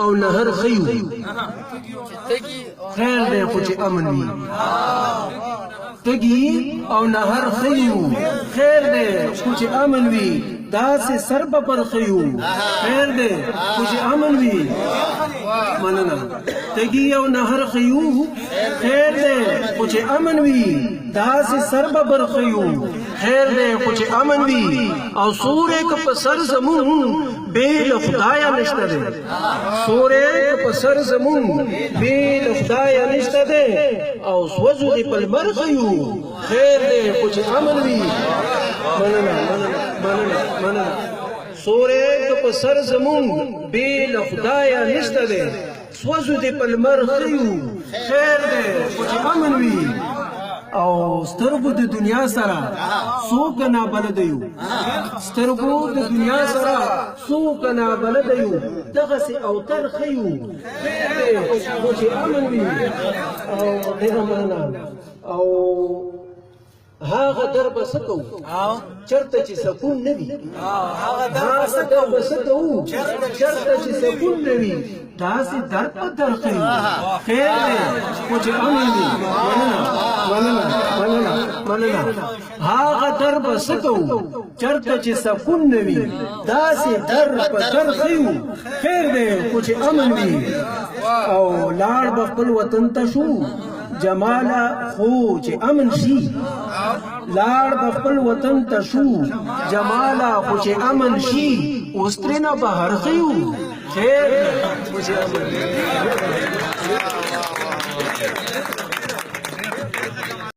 او نهر خیو خیر دی خو چې امن وي تږي او نهر خیو خیر دی خو چې امن وي داسې سر به پر خیو خیر دی خو چې امن وي مننه تږي او نهر خیو خیر دی خو چې امن وي داسې سر به پر خیو خیر دی خو چې امن وي او سورې که په سر زمون بې له خدایه نشته دی سورې که په سر زمون بې له خدایه نشته دی او سوځو دې په لمر خیو خیر دی خو چې امن وي مننه سورې که په سر زمون بې له خدایه نشته دی سوځو دې په لمر خیو خیر دی خو چې امن وي او سترګو د دنیا سره څوک نابلده یو سترګو د دنیا سره څوک نابلده یو دغسې اوتر ښیو خیر دی خو چې امن وي او ډېره مننه او هغه در به څه کوو چېرته چې سکون نه وي هغه در به څه کوو چېرته چې سکون نه وي داسې درد په در ښیو خیر دی خو چې امن وي مننه هغه در به څه کوو چېرته چې سکون نه وي داسې در په در ښیو خیر دی خو چې امن وي او لاړ به خپل وطن ته شو جماله خو چې امن شي لاړ به خپل وطن ته شو جماله خو چې امن شي اوس ترېنه بهر ښیو خیر خو چې امن